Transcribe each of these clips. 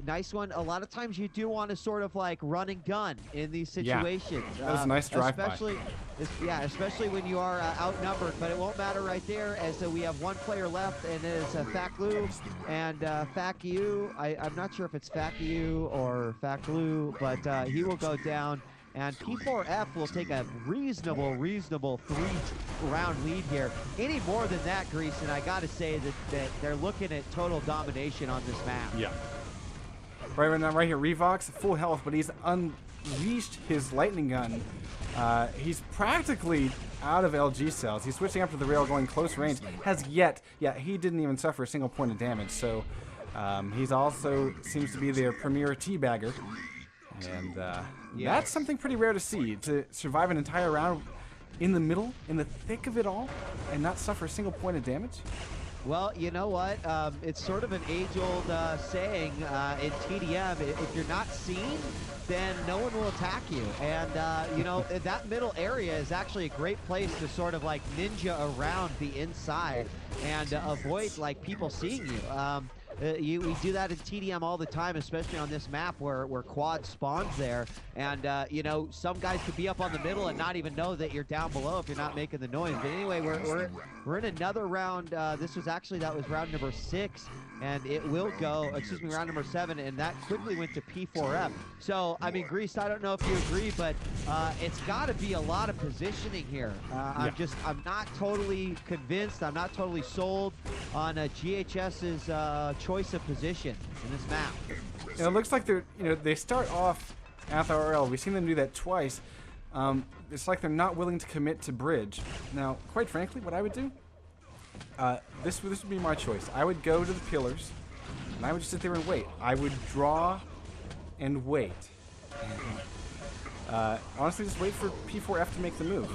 nice one. A lot of times you do want to sort of like run and gun in these situations. That was a nice drive-by. Especially when you are outnumbered, but it won't matter right there as we have one player left, and it is Faklu and Faku. I'm not sure if it's Faku or Faklu, but he will go down. And P4F will take a reasonable 3-round lead here. Any more than that, Grease, and I got to say that they're looking at total domination on this map. Yeah. Right here, Revox, full health, but he's unleashed his lightning gun. He's practically out of LG cells. He's switching up to the rail, going close range. He didn't even suffer a single point of damage. So he's also seems to be their premier teabagger. And that's something pretty rare to see, to survive an entire round in the middle, in the thick of it all, and not suffer a single point of damage. Well, you know what? It's sort of an age-old saying in TDM, if you're not seen, then no one will attack you. And, that middle area is actually a great place to sort of like ninja around the inside and avoid like people seeing you. We do that in TDM all the time, especially on this map where quad spawns there. And, some guys could be up on the middle and not even know that you're down below if you're not making the noise. But anyway, we're in another round. That was round number 6. And it will go, round number 7. And that quickly went to P4F. So, I mean, Grease, I don't know if you agree, but it's got to be a lot of positioning here. I'm not totally convinced. I'm not totally sold on gHs's choice of position in this map. It looks like they start off at the RL. We've seen them do that twice. It's like they're not willing to commit to bridge. Now, quite frankly, what I would do, this would be my choice. I would go to the pillars, and I would just sit there and wait. I would draw and wait. Honestly, just wait for P4F to make the move.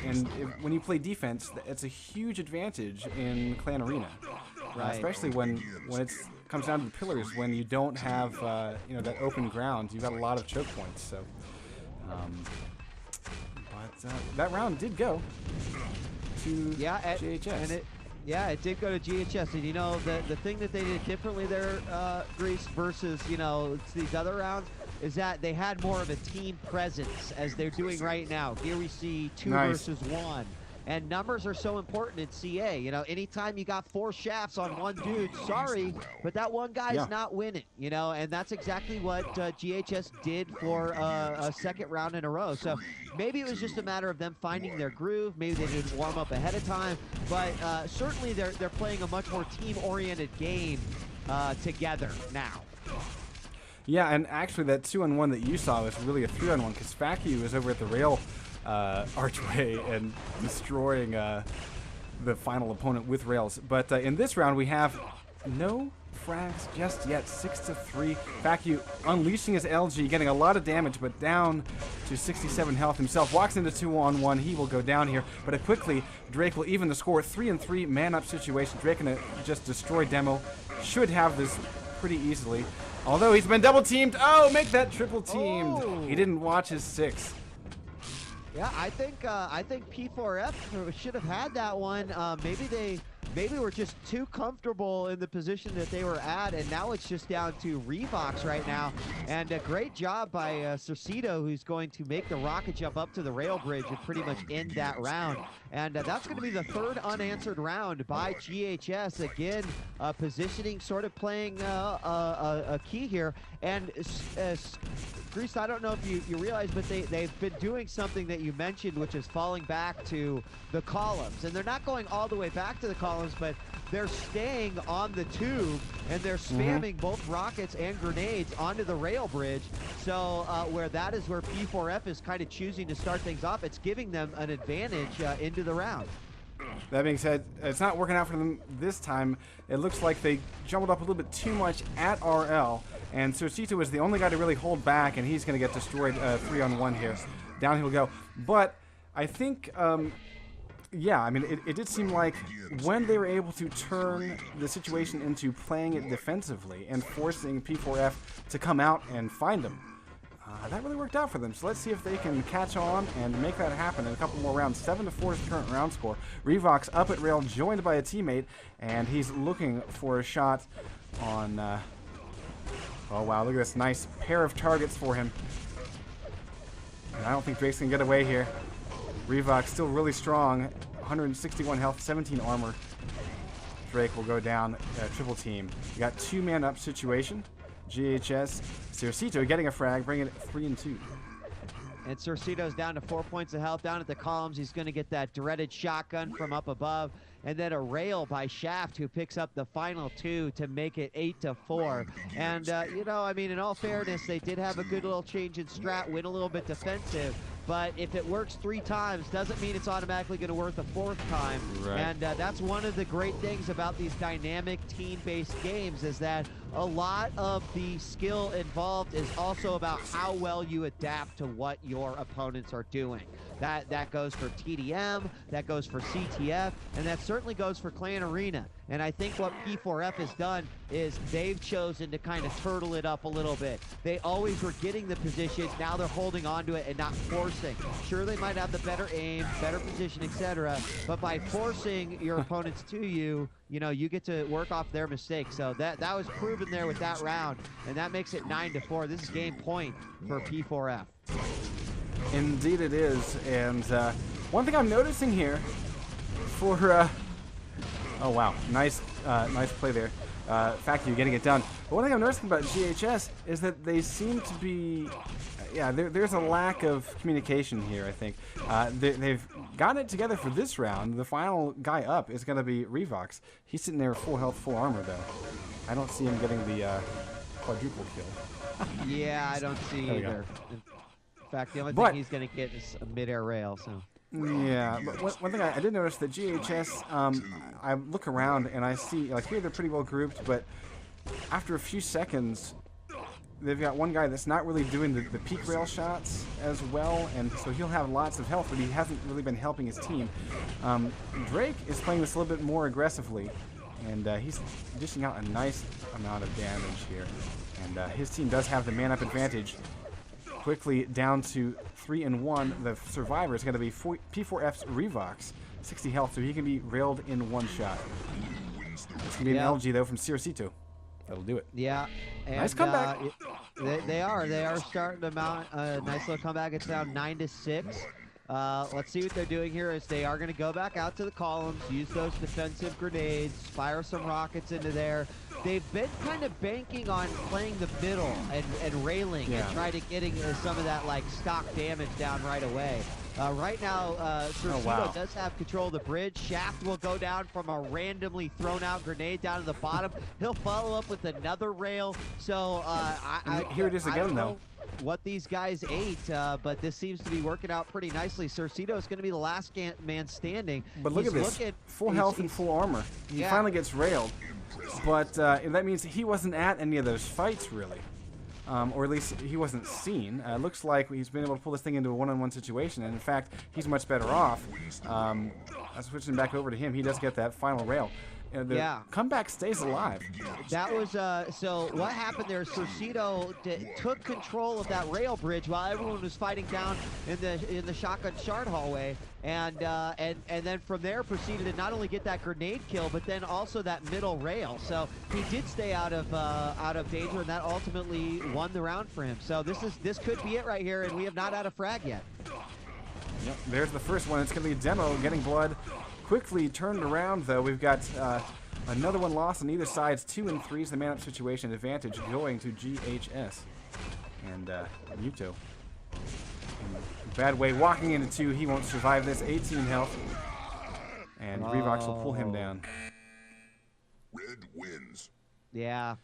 And when you play defense, it's a huge advantage in Clan Arena. Especially when it comes down to the pillars, when you don't have that open ground, you've got a lot of choke points. So, that round did go to gHs. And it did go to gHs. And the thing that they did differently there, Grease, versus these other rounds, is that they had more of a team presence as they're doing right now. Here we see 2 versus 1. And numbers are so important in CA. Anytime you got 4 shafts on one dude, sorry, but that one guy's not winning. And that's exactly what gHs did for a second round in a row. So maybe it was just a matter of them finding their groove. Maybe they didn't warm up ahead of time. But certainly they're playing a much more team-oriented game together now. Yeah, and actually that 2-on-1 that you saw was really a 3-on-1 because Faku was over at the rail archway and destroying the final opponent with rails. But in this round, we have no frags just yet. 6-3. Faku unleashing his LG, getting a lot of damage, but down to 67 health himself. Walks into 2-on-1. He will go down here. But quickly, Drake will even the score. 3-3 man-up situation. Drake gonna just destroy Demo. Should have this pretty easily. Although he's been double-teamed. Oh, make that triple-teamed. Oh. He didn't watch his 6. Yeah, I think P4F should have had that one. Maybe were just too comfortable in the position that they were at, and now it's just down to Revox right now. And a great job by Cercito, who's going to make the rocket jump up to the rail bridge and pretty much end that round. And that's going to be the 3rd unanswered round by gHs. Again, positioning, sort of playing a key here. And Grease, I don't know if you realize, but they've been doing something that you mentioned, which is falling back to the columns. And they're not going all the way back to the columns, but they're staying on the tube, and they're spamming both rockets and grenades onto the rail bridge. So where P4F is kind of choosing to start things off, it's giving them an advantage into the round. That being said, it's not working out for them this time. It looks like they jumbled up a little bit too much at RL, and Cercito is the only guy to really hold back, and he's going to get destroyed 3-on-1 here. Down he'll go. But I think, yeah, I mean, it did seem like when they were able to turn the situation into playing it defensively and forcing P4F to come out and find them, that really worked out for them. So let's see if they can catch on and make that happen in a couple more rounds. 7-4 is the current round score. Revox up at rail, joined by a teammate, and he's looking for a shot on Oh, wow. Look at this nice pair of targets for him. And I don't think Drake's going to get away here. Revox still really strong. 161 health, 17 armor. Drake will go down triple team. You got 2-man up situation. gHs. Circito getting a frag, bringing it 3 and 2. And Circito's down to 4 points of health down at the columns. He's going to get that dreaded shotgun from up above. And then a rail by Shaft, who picks up the final 2 to make it 8-4. And, you know, I mean, in all fairness, they did have a good little change in strat, win a little bit defensive. But if it works 3 times, doesn't mean it's automatically going to work the 4th time. Right. And that's one of the great things about these dynamic team-based games, is that a lot of the skill involved is also about how well you adapt to what your opponents are doing. That goes for TDM, that goes for CTF, and that certainly goes for Clan Arena. And I think what p4f has done is they've chosen to kind of turtle it up a little bit. They always were getting the position, now they're holding on to it and not forcing. Sure, they might have the better aim, better position, etc., but by forcing your opponents to you, you know, you get to work off their mistakes. So that was proven there with that round, and that makes it 9-4. This is game point for p4f. Indeed it is. And one thing I'm noticing here for oh wow, nice play there. Fact you getting it done. But one thing I'm noticing about gHs is that they seem to be, yeah, there's a lack of communication here, I think. They've gotten it together for this round. The final guy up is going to be Revox. He's sitting there full health, full armor, though. I don't see him getting the quadruple kill. Yeah, I don't see either. In fact, the only thing he's going to get is a mid-air rail, so... Yeah, but one thing I did notice that gHs, I look around and I see, like, here they're pretty well grouped, but after a few seconds, they've got one guy that's not really doing the peak rail shots as well, and so he'll have lots of health, but he hasn't really been helping his team. Drake is playing this a little bit more aggressively, and he's dishing out a nice amount of damage here, and his team does have the man-up advantage. Quickly down to 3 and 1. The survivor is going to be p4f's Revox, 60 health, so he can be railed in one shot. It's going to be an LG though from Circito. That'll do it. Yeah. And, nice comeback. They are starting to mount a nice little comeback. It's now 9-6. Let's see what they're doing here. Is they are going to go back out to the columns, use those defensive grenades, fire some rockets into there. They've been kind of banking on playing the middle and railing and try to getting some of that like stock damage down right away. Right now, Circito does have control of the bridge. Shaft will go down from a randomly thrown out grenade down to the bottom. He'll follow up with another rail. So here it is again, though. What these guys ate, but this seems to be working out pretty nicely. Circito is going to be the last man standing. But look at this, full health and full armor. He finally gets railed, but that means he wasn't at any of those fights, really. Or at least he wasn't seen. Looks like he's been able to pull this thing into a one-on-one situation, and in fact, he's much better off. Switching back over to him, he does get that final rail. The comeback stays alive. That was so what happened there. Circito took control of that rail bridge while everyone was fighting down in the shotgun shard hallway, and then from there proceeded to not only get that grenade kill, but then also that middle rail. So he did stay out of danger, and that ultimately won the round for him. So this could be it right here, and we have not had a frag yet. Yep, there's the first one. It's going to be a demo getting blood. Quickly turned around, though. We've got another one lost on either side. 2 and 3 is the man-up situation. Advantage going to gHs. And Muto. Bad way walking into 2. He won't survive this. 18 health. And Revox will pull him down. Red wins. Yeah.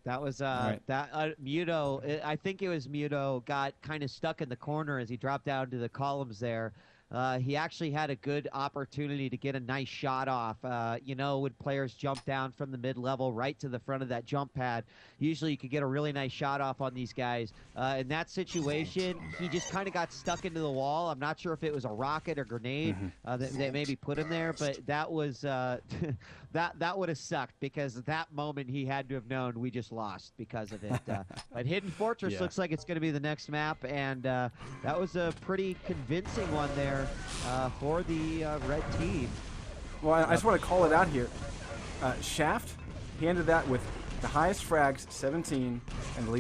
That was Muto. I think it was Muto got kind of stuck in the corner as he dropped down to the columns there. He actually had a good opportunity to get a nice shot off. You know, when players jump down from the mid-level right to the front of that jump pad, usually you could get a really nice shot off on these guys. In that situation, he just kind of got stuck into the wall. I'm not sure if it was a rocket or grenade that maybe put him there, but that was that would have sucked, because at that moment he had to have known we just lost because of it. But Hidden Fortress looks like it's going to be the next map, and that was a pretty convincing one there. For the red team. Well, I just want to call it out here. Shaft, he ended that with The highest frags, 17, and the